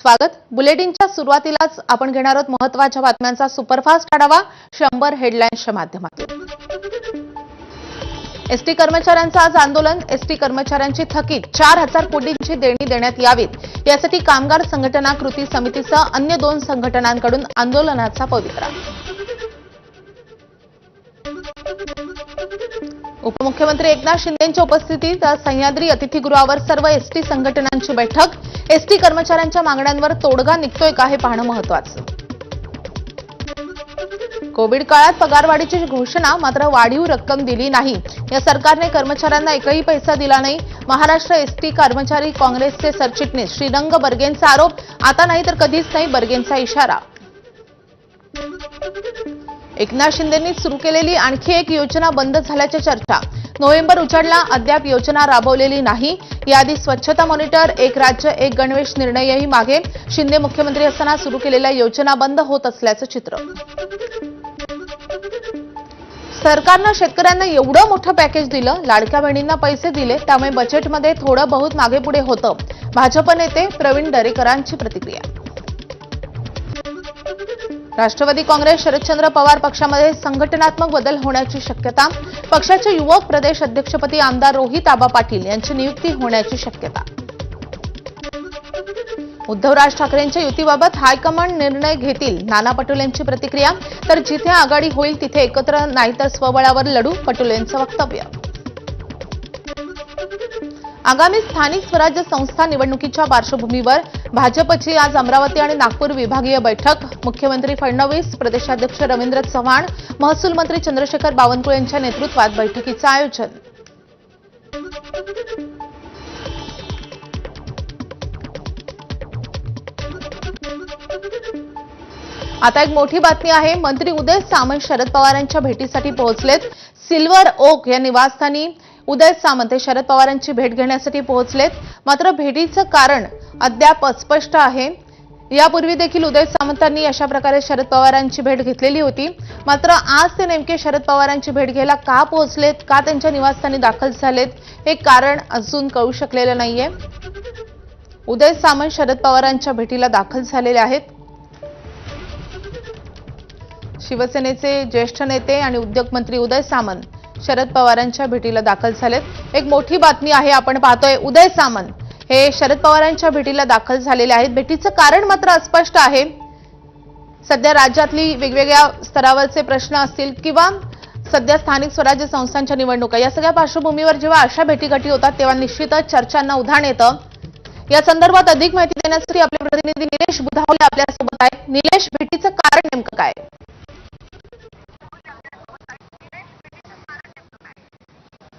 स्वागत. बुलेटिनच्या सुरुवातीलाच आपण घेणार आहोत महत्त्वाच्या बातम्यांचा सुपरफास्ट आढावा 100 हेडलाईन्सच्या माध्यमातून. एसटी कर्मचाऱ्यांचं आज आंदोलन. एसटी कर्मचाऱ्यांची थकीत 4,000 कोटींची देणी देण्यात यावीत यासाठी कामगार संघटना कृती समितीसह अन्य 2 संघटनांकडून आंदोलनाचा पवित्रा. उपमुख्यमंत्री एकनाथ शिंदेंच्या उपस्थितीत सह्याद्री अतिथीगृहावर सर्व एसटी संघटनांची बैठक. एसटी कर्मचाऱ्यांच्या मागण्यांवर तोडगा निघतोय का हे पाहणं महत्त्वाचं. कोविड काळात पगारवाढीची घोषणा मात्र वाढीव रक्कम दिली नाही. या सरकारने कर्मचाऱ्यांना एकही पैसा दिला नाही. महाराष्ट्र एसटी कर्मचारी काँग्रेसचे सरचिटणीस श्रीरंग बर्गेंचा आरोप. आता नाही तर कधीच नाही, बर्गेंचा इशारा. एकनाथ शिंदेंनी सुरू केलेली आणखी एक योजना बंद झाल्याच्या चर्चा. नोव्हेंबर उजाडला, अद्याप योजना राबवलेली नाही. याआधी स्वच्छता मॉनिटर, एक राज्य एक गणवेश निर्णयही मागे. शिंदे मुख्यमंत्री असताना सुरू केलेल्या योजना बंद होत असल्याचं चित्र. सरकारनं शेतकऱ्यांना एवढं मोठं पॅकेज दिलं, लाडक्या बहिणींना पैसे दिले, त्यामुळे बजेटमध्ये थोडं बहुत मागेपुढे होतं. भाजप नेते प्रवीण दरेकरांची प्रतिक्रिया. राष्ट्रवादी काँग्रेस शरदचंद्र पवार पक्षामध्ये संघटनात्मक बदल होण्याची शक्यता. पक्षाचे युवक प्रदेश अध्यक्षपदी आमदार रोहित आबा पाटील यांची नियुक्ती होण्याची शक्यता. उद्धवराज ठाकरेंच्या युतीबाबत हायकमांड निर्णय घेतील, नाना पटोलेंची प्रतिक्रिया. तर जिथे आघाडी होईल तिथे एकत्र नाही तर स्वबळावर लढू, पटोलेंचं वक्तव्य. आगामी स्थानिक स्वराज्य संस्था निवडणुकीच्या पार्श्वभूमीवर भाजपची आज अमरावती आणि नागपूर विभागीय बैठक. मुख्यमंत्री फडणवीस, प्रदेशाध्यक्ष रवींद्र चव्हाण, महसूल मंत्री चंद्रशेखर बावनकुळे यांच्या नेतृत्वात बैठकीचं आयोजन. आता एक मोठी बातमी आहे. मंत्री उदय सामंत शरद पवारांच्या भेटीसाठी पोहोचलेत. सिल्वर ओक या निवासस्थानी उदय सामंत हे शरद पवारांची भेट घेण्यासाठी पोहोचलेत. मात्र भेटीचं कारण अद्याप अस्पष्ट आहे. यापूर्वी देखील उदय सामंतांनी अशा प्रकारे शरद पवारांची भेट घेतलेली होती. मात्र आज ते नेमके शरद पवारांची भेट घ्यायला का पोहोचलेत, का त्यांच्या निवासस्थानी दाखल झालेत, हे कारण अजून कळू शकलेलं नाहीये. उदय सामंत शरद पवारांच्या भेटीला दाखल झालेले आहेत. शिवसेनेचे ज्येष्ठ नेते आणि उद्योगमंत्री उदय सामंत शरद पवारांच्या भेटीला दाखल झालेत. एक मोठी बातमी आहे. आपण पाहतोय उदय सामंत हे शरद पवारांच्या भेटीला दाखल झालेले आहेत. भेटीचं कारण मात्र अस्पष्ट आहे. सध्या राज्यातली वेगवेगळ्या स्तरावरचे प्रश्न असतील किंवा सध्या स्थानिक स्वराज्य संस्थांच्या निवडणुका, या सगळ्या पार्श्वभूमीवर जेव्हा अशा भेटीगाठी होतात तेव्हा निश्चितच चर्चांना उधाण येतं. या संदर्भात अधिक माहिती देण्यासाठी आपले प्रतिनिधी निलेश बुधावले आपल्यासोबत आहेत. निलेश, भेटीचं कारण नेमकं काय?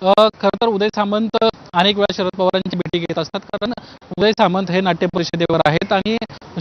खरं तर उदय सामंत अनेक वेळा शरद पवारांची भेटी घेत असतात, कारण उदय सामंत हे नाट्य परिषदेवर आहेत आणि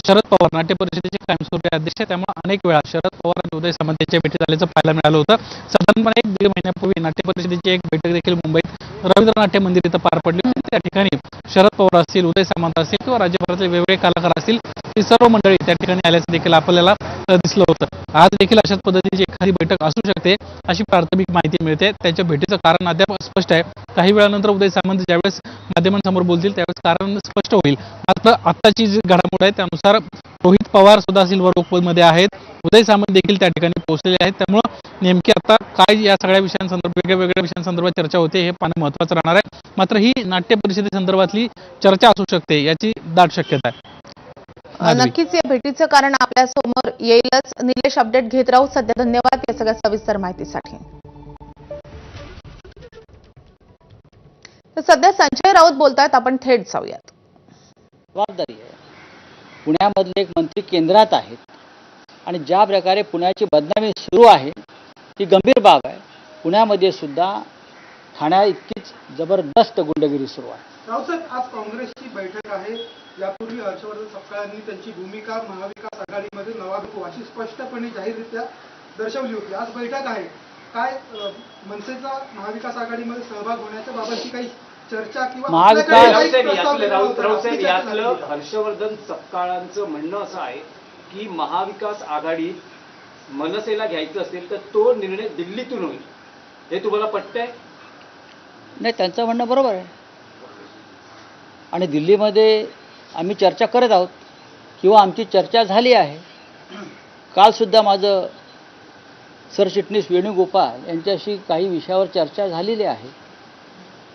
शरद पवार नाट्य परिषदेचे कायमस्वरूपी अध्यक्ष, त्यामुळे अनेक वेळा शरद पवार आणि उदय सामंत यांच्या भेटी झाल्याचं पाहायला मिळालं होतं. साधारणपणे 1-1.5 महिन्यापूर्वी नाट्य परिषदेची एक बैठक देखील मुंबईत रवींद्र नाट्य मंदिर इथं पार पडली होती. त्या ठिकाणी शरद पवार असतील, उदय सामंत असतील किंवा राज्यभरातले वेगवेगळे कलाकार असतील, ही सर्व मंडळी त्या ठिकाणी आल्याचं देखील आपल्याला दिसलं होतं. आज देखील अशाच पद्धतीची एखादी बैठक असू शकते अशी प्राथमिक माहिती मिळते. त्यांच्या भेटीचं कारण अद्याप स्पष्ट आहे. काही वेळानंतर उदय सामंत ज्यावेळेस माध्यमांसमोर बोलतील त्यावेळेस कारण स्पष्ट होईल. मात्र आत्ताची जी घडामोड आहे त्यानुसार रोहित पवार सुद्धा सिल्वर ओकमध्ये आहेत, उदय सामंत देखील त्या ठिकाणी पोहोचलेले आहेत. त्यामुळे नेमकी आता काय या सगळ्या विषयांसंदर्भात वेगवेगळ्या विषयांसंदर्भात चर्चा होते हे पाहणं महत्त्वाचं राहणार आहे. मात्र ही नाट्य परिषदेसंदर्भातली चर्चा असू शकते याची दाट शक्यता आहे. नक्कीच या भेटीचं कारण आपल्या समोर येईलच. निलेश, अपडेट घेत राहू. सध्या धन्यवाद या सगळ्या सविस्तर माहितीसाठी. तर सध्या संजय राऊत बोलतायत, आपण थेट जाऊयात. जबाबदारी आहे. पुण्यामधले एक मंत्री केंद्रात आहेत आणि ज्या प्रकारे पुण्याची बदनामी सुरू आहे ती गंभीर बाब आहे. पुण्यामध्ये सुद्धा ठाण्या इतकीच जबरदस्त गुंडगिरी सुरू आहे. रावसाहेब, आज काँग्रेसची बैठक आहे. यापूर्वी हर्षवर्धन सपकाळांनी त्यांची भूमिका महाविकास आघाडीमध्ये नवाबको अशी स्पष्टपणे जाहीररित्या दर्शवली होती. आज बैठक आहे. काय मनसेचा महाविकास आघाडीमध्ये सहभाग होण्याच्या बाबतची काही चर्चा किंवा यातलं हर्षवर्धन सपकाळांचं म्हणणं असं आहे की महाविकास आघाडी मनसेला घ्यायचं असेल तर तो निर्णय दिल्लीतून होईल, हे तुम्हाला पटतंय? नाही, त्यांचं म्हणणं बरोबर आहे आणि दिल्लीमध्ये आम्ही चर्चा करत आहोत. किंवा आमची चर्चा झाली आहे. कालसुद्धा माझं सरचिटणीस वेणुगोपाल यांच्याशी काही विषयावर चर्चा झालेली आहे.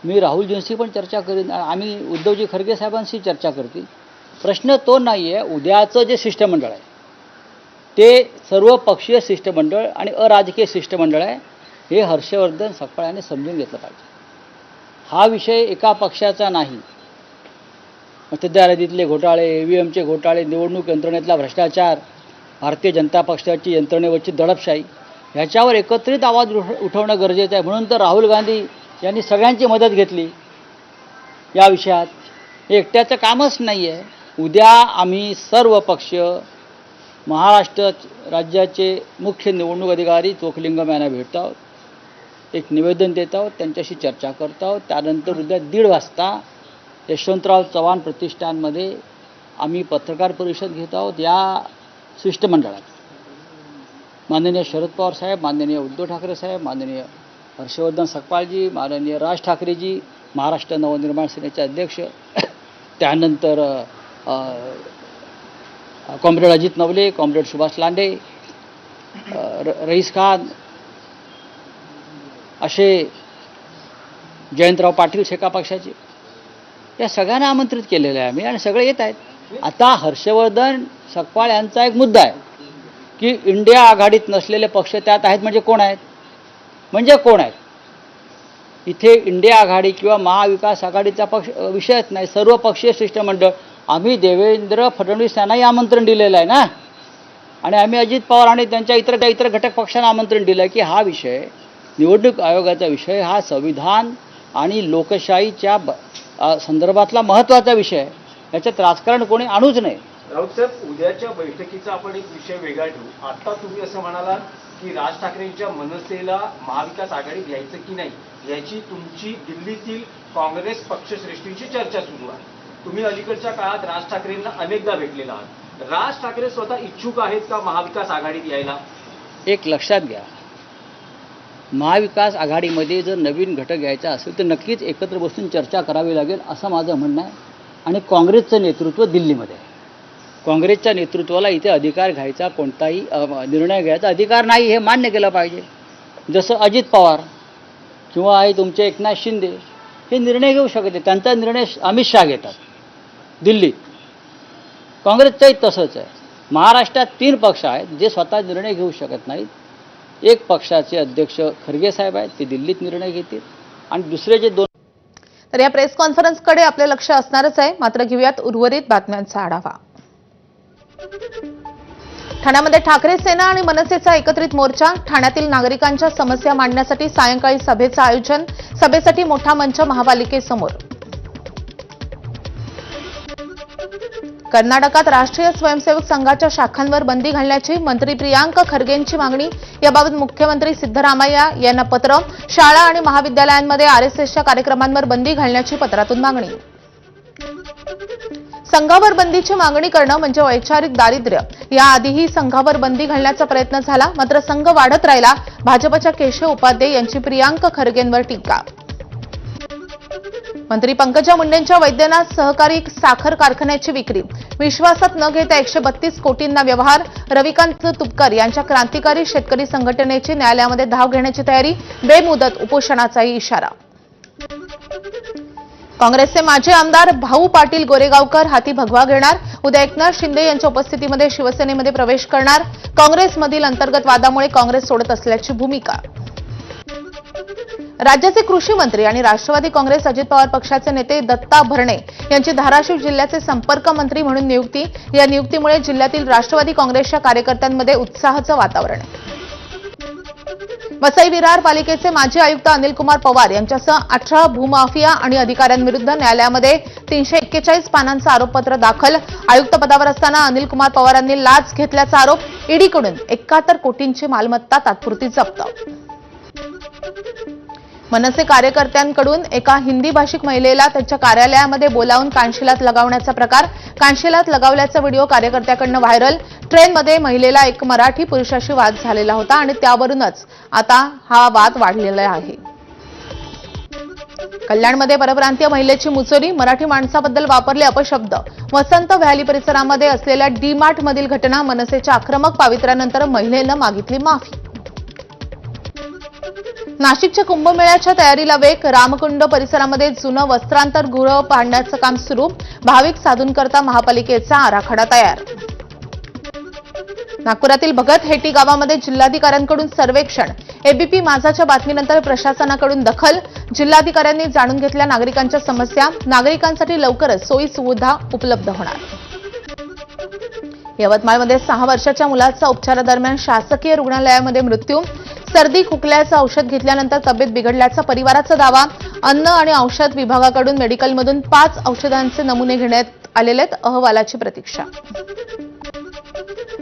मी राहुलजींशी पण चर्चा करीन आणि आम्ही उद्धवजी खरगे साहेबांशी चर्चा करतील. प्रश्न तो नाही आहे. उद्याचं जे शिष्टमंडळ आहे ते सर्व पक्षीय शिष्टमंडळ आणि अराजकीय शिष्टमंडळ आहे हे हर्षवर्धन सकपाळ यांनी समजून घेतलं पाहिजे. हा विषय एका पक्षाचा नाही. मतदार यादीतले घोटाळे, EVMचे घोटाळे, निवडणूक यंत्रणेतला भ्रष्टाचार, भारतीय जनता पक्षाची यंत्रणेवरची दडपशाही ह्याच्यावर एकत्रित आवाज उठवणं गरजेचं आहे. म्हणून तर राहुल गांधी यांनी सगळ्यांची मदत घेतली या विषयात. हे एकट्याचं कामच नाही आहे. उद्या आम्ही सर्व पक्ष महाराष्ट्र राज्याचे मुख्य निवडणूक अधिकारी चोखलिंगम यांना भेटत आहोत, एक निवेदन देत आहोत, त्यांच्याशी चर्चा करत आहोत. त्यानंतर उद्या 1:30 वाजता यशवंतराव चव्हाण प्रतिष्ठानमध्ये आम्ही पत्रकार परिषद घेत आहोत. या शिष्टमंडळात माननीय शरद पवार साहेब, माननीय उद्धव ठाकरे साहेब, माननीय हर्षवर्धन सकपाळजी, माननीय राज ठाकरेजी, महाराष्ट्र नवनिर्माण सेनेचे अध्यक्ष, त्यानंतर कॉम्रेड अजित नवले, कॉम्रेड सुभाष लांडे, रईस खान, असे जयंतराव पाटील शेका पक्षाचे, या सगळ्यांना आमंत्रित केलेलं आहे आम्ही आणि सगळे येत आहेत. आता हर्षवर्धन सकपाळ यांचा एक मुद्दा आहे की इंडिया आघाडीत नसलेले पक्ष त्यात आहेत म्हणजे कोण आहेत? म्हणजे कोण आहेत? इथे इंडिया आघाडी किंवा महाविकास आघाडीचा पक्ष विषयच नाही. सर्व पक्षीय शिष्टमंडळ. आम्ही देवेंद्र फडणवीस यांनाही आमंत्रण दिलेलं आहे ना, आणि आम्ही अजित पवार आणि त्यांच्या इतर घटक पक्षांना आमंत्रण दिलं आहे की हा विषय, निवडणूक आयोगाचा विषय हा संविधान आणि लोकशाहीच्या संदर्भातला महत्त्वाचा विषय आहे. याच्यात राजकारण कोणी आणूच नये. राऊत साहेब, उद्याच्या बैठकीचा आपण एक विषय वेगळा ठेवू. आता तुम्ही असं म्हणालात की राज ठाकरेंच्या मनसेला महाविकास आघाडी घ्यायचं की नाही याची तुमची दिल्लीतील काँग्रेस पक्षश्रेष्ठींची चर्चा सुरू आहे. तुम्ही अलीकडच्या काळात राज ठाकरेंना अनेकदा भेटलेला आहात. राज ठाकरे स्वतः इच्छुक आहेत का महाविकास आघाडीत यायला? एक लक्षात घ्या, महाविकास आघाडीमध्ये जर नवीन घटक घ्यायचा असेल तर नक्कीच एकत्र बसून चर्चा करावी लागेल असं माझं म्हणणं आहे. आणि काँग्रेसचं नेतृत्व दिल्लीमध्ये आहे. काँग्रेसच्या नेतृत्वाला इथे अधिकार घ्यायचा, कोणताही निर्णय घ्यायचा अधिकार नाही, हे मान्य केलं पाहिजे. जसं अजित पवार किंवा आहे तुमचे एकनाथ शिंदे हे निर्णय घेऊ शकते, त्यांचा निर्णय अमित शहा घेतात दिल्लीत. काँग्रेसचंही तसंच आहे. महाराष्ट्रात 3 पक्ष आहेत जे स्वतः निर्णय घेऊ शकत नाहीत. एक पक्षाचे अध्यक्ष खरगे साहेब आहेत, ते दिल्लीत निर्णय घेतील, आणि दुसरे जे 2. तर या प्रेस कॉन्फरन्सकडे आपले लक्ष असणारच आहे. मात्र घेऊयात उर्वरित बातम्यांचा आढावा. ठाण्यामध्ये ठाकरे सेना आणि मनसेचा एकत्रित मोर्चा. ठाण्यातील नागरिकांच्या समस्या मांडण्यासाठी सायंकाळी सभेचं आयोजन. सभेसाठी मोठा मंच महापालिकेसमोर. कर्नाटकात राष्ट्रीय स्वयंसेवक संघाच्या शाखांवर बंदी घालण्याची मंत्री प्रियांक खरगेंची मागणी. याबाबत मुख्यमंत्री सिद्धरामय्या यांना पत्र. शाळा आणि महाविद्यालयांमध्ये आरएसएसच्या कार्यक्रमांवर बंदी घालण्याची पत्रातून मागणी. संघावर बंदीची मागणी करणं म्हणजे वैचारिक दारिद्र्य. याआधीही संघावर बंदी घालण्याचा प्रयत्न झाला, मात्र संघ वाढत राहिला. भाजपच्या केशव उपाध्ये यांची प्रियांक खरगेंवर टीका. मंत्री पंकजा मुंडेंच्या वैद्यनाथ सहकारी साखर कारखान्याची विक्री. विश्वासात न घेता 132 कोटींना व्यवहार. रविकांत तुपकर यांच्या क्रांतिकारी शेतकरी संघटनेची न्यायालयामध्ये धाव घेण्याची तयारी. बेमुदत उपोषणाचाही इशारा. काँग्रेसचे माजी आमदार भाऊ पाटील गोरेगावकर हाती भगवा घेणार. उद्या एकनाथ शिंदे यांच्या उपस्थितीमध्ये शिवसेनेमध्ये प्रवेश करणार. काँग्रेसमधील अंतर्गत वादामुळे काँग्रेस सोडत असल्याची भूमिका. राज्याचे कृषी मंत्री आणि राष्ट्रवादी काँग्रेस अजित पवार पक्षाचे नेते दत्ता भरणे यांची धाराशिव जिल्ह्याचे संपर्क मंत्री म्हणून नियुक्ती. या नियुक्तीमुळे जिल्ह्यातील राष्ट्रवादी काँग्रेसच्या कार्यकर्त्यांमध्ये उत्साहाचं वातावरण आहे. वसई विरार पालिकेचे माजी आयुक्त अनिल कुमार पवार यांच्यासह 18 भूमाफिया आणि अधिकाऱ्यांविरुद्ध न्यायालयामध्ये 341 पानांचं आरोपपत्र दाखल. आयुक्त पदावर असताना अनिल कुमार पवारांनी लाच घेतल्याचा आरोप. ईडीकडून 71 कोटींची मालमत्ता तात्पुरती जप्त. मनसे कार्यकर्त्यांकडून एका हिंदी भाषिक महिलेला त्यांच्या कार्यालयामध्ये बोलावून कानशिलात लगावण्याचा प्रकार. कानशिलात लगावल्याचा व्हिडिओ कार्यकर्त्याकडून व्हायरल. ट्रेनमध्ये महिलेला एक मराठी पुरुषाशी वाद झालेला होता आणि त्यावरूनच आता हा वाद वाढलेला आहे. कल्याणमध्ये परप्रांतीय महिलेची मुचोरी, मराठी माणसाबद्दल वापरले अपशब्द. वसंत व्हॅली परिसरामध्ये असलेल्या डी-मार्ट मधील घटना. मनसेच्या आक्रमक पावित्र्यानंतर महिलेनं मागितली माफी. नाशिकच्या कुंभमेळ्याच्या तयारीला वेग. रामकुंड परिसरामध्ये जुनं वस्त्रांतर गृह पाडण्याचं काम सुरू. भाविक साधूंकरता महापालिकेचा आराखडा तयार. नागपुरातील भगत हेटी गावामध्ये जिल्हाधिकाऱ्यांकडून सर्वेक्षण. एबीपी माझाच्या बातमीनंतर प्रशासनाकडून दखल. जिल्हाधिकाऱ्यांनी जाणून घेतल्या नागरिकांच्या समस्या. नागरिकांसाठी लवकरच सोयी सुविधा उपलब्ध होणार. यवतमाळमध्ये 6 वर्षाच्या मुलाचा उपचारादरम्यान शासकीय रुग्णालयामध्ये मृत्यू. सर्दी खोकल्याचं औषध घेतल्यानंतर तब्येत बिघडल्याचा परिवाराचा दावा. अन्न आणि औषध विभागाकडून मेडिकलमधून 5 औषधांचे नमुने घेण्यात आलेले आहेत. अहवालाची प्रतीक्षा.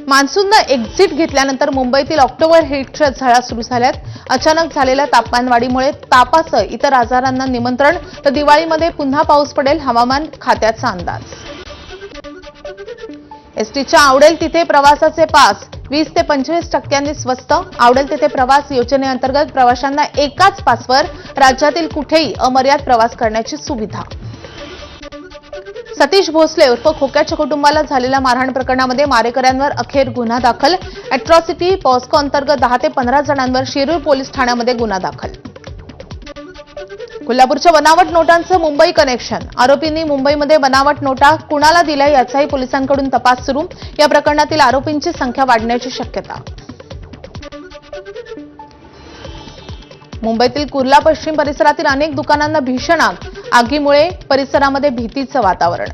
मान्सूननं एक्झिट घेतल्यानंतर मुंबईतील ऑक्टोबर हिटच्या झळा सुरू झाल्यात. अचानक झालेल्या तापमानवाढीमुळे तापासह इतर आजारांना निमंत्रण. तर दिवाळीमध्ये पुन्हा पाऊस पडेल, हवामान खात्याचा अंदाज. एसटीच्या आवडेल तिथे प्रवासाचे पास 20 ते 25% स्वस्त. आवडेल तिथे प्रवास योजनेअंतर्गत प्रवाशांना एकाच पासवर राज्यातील कुठेही अमर्याद प्रवास करण्याची सुविधा. सतीश भोसले उर्फ खोक्याच्या कुटुंबाला झालेल्या मारहाण प्रकरणामध्ये मारेकऱ्यांवर अखेर गुन्हा दाखल. अॅट्रॉसिटी पॉस्को अंतर्गत 10 ते 15 जणांवर शिरूर पोलीस ठाण्यामध्ये गुन्हा दाखल. कोल्हापूरच्या बनावट नोटांचं मुंबई कनेक्शन. आरोपींनी मुंबईमध्ये बनावट नोटा कुणाला दिल्या याचाही पोलिसांकडून तपास सुरू. या प्रकरणातील आरोपींची संख्या वाढण्याची शक्यता. मुंबईतील कुर्ला पश्चिम परिसरातील अनेक दुकानांना भीषण आग. आगीमुळे परिसरामध्ये भीतीचं वातावरण.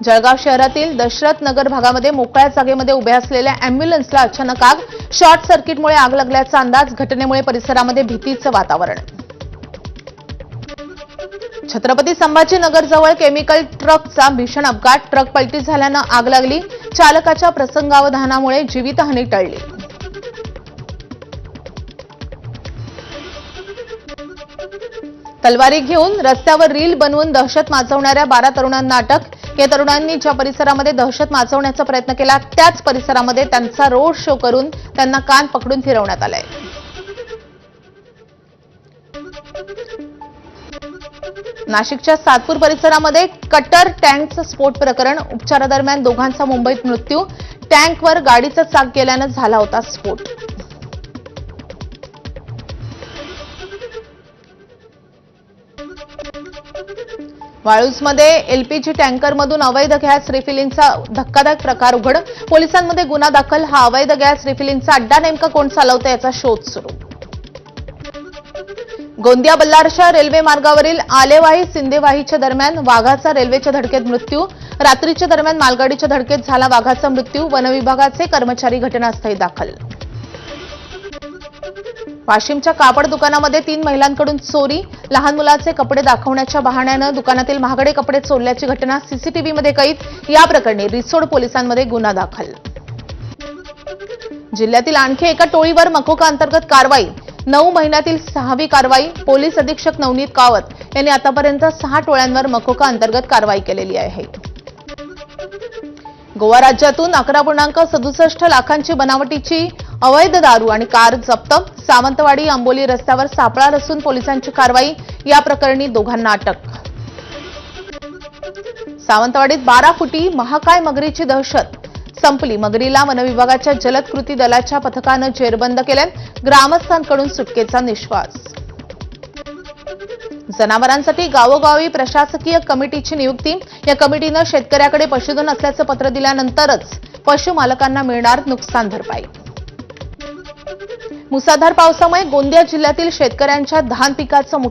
जळगाव शहरातील दशरथ नगर भागामध्ये मोकळ्या जागेमध्ये उभ्या असलेल्या अॅम्ब्युलन्सला अचानक आग. शॉर्ट सर्किटमुळे आग लागल्याचा अंदाज. घटनेमुळे परिसरामध्ये भीतीचं वातावरण. छत्रपती संभाजीनगरजवळ केमिकल ट्रकचा भीषण अपघात. ट्रक पलटी झाल्यानं आग लागली. चालकाच्या प्रसंगावधानामुळे जीवितहानी टळली. तलवारी घेऊन रस्त्यावर रील बनवून दहशत माजवणाऱ्या 12 तरुणांना अटक. या तरुणांनी ज्या परिसरामध्ये दहशत माजवण्याचा प्रयत्न केला त्याच परिसरामध्ये त्यांचा रोड शो करून त्यांना कान पकडून फिरवण्यात आलाय. नाशिकच्या सातपूर परिसरामध्ये कटर टँकचं स्फोट प्रकरण. उपचारादरम्यान दोघांचा मुंबईत मृत्यू. टँकवर गाडीचं चाक गेल्यानं झाला होता स्फोट. वाळूजमध्ये एलपीजी टँकरमधून अवैध गॅस रिफिलिंगचा धक्कादायक प्रकार उघड. पोलिसांमध्ये गुन्हा दाखल. हा अवैध गॅस रिफिलिंगचा अड्डा नेमका कोण चालवतं याचा शोध सुरू. गोंदिया बल्लारशा रेल्वे मार्गावरील आलेवाही सिंदेवाहीच्या दरम्यान वाघाचा रेल्वेच्या धडकेत मृत्यू. रात्रीच्या दरम्यान मालगाडीच्या धडकेत झाला वाघाचा मृत्यू. वनविभागाचे कर्मचारी घटनास्थळी दाखल. वाशिमच्या कापड दुकानामध्ये 3 महिलांकडून चोरी. लहान मुलाचे कपडे दाखवण्याच्या बहाण्यानं दुकानातील महागडे कपडे चोरल्याची घटना सीसीटीव्हीमध्ये कैद. या प्रकरणी रिसोड पोलिसांमध्ये गुन्हा दाखल. जिल्ह्यातील आणखी एका टोळीवर मकोका अंतर्गत कारवाई. 9 महिन्यातील 6वी कारवाई. पोलीस अधीक्षक नवनीत कावत यांनी आतापर्यंत 6 टोळ्यांवर मकोका अंतर्गत कारवाई केलेली आहे. गोवा राज्यातून 11.67 लाखांची बनावटीची अवैध दारू आणि कार जप्त. सावंतवाडी आंबोली रस्त्यावर सापळा रचून पोलिसांची कारवाई. या प्रकरणी दोघांना अटक. सावंतवाडीत 12 फुटी महाकाय मगरीची दहशत संपली. मगरीला वनविभागाच्या जलद कृती दलाच्या पथकानं जेरबंद केले. ग्रामस्थांकडून सुटकेचा निश्वास. जनावरांसाठी गावोगावी प्रशासकीय कमिटीची नियुक्ती. या कमिटीनं शेतकऱ्याकडे पशुधन असल्याचं पत्र दिल्यानंतरच पशुमालकांना मिळणार नुकसान भरपाई. मुसळधार पावसामुळे गोंदिया जिल्ह्यातील शेतकऱ्यांच्या धान पिकाचं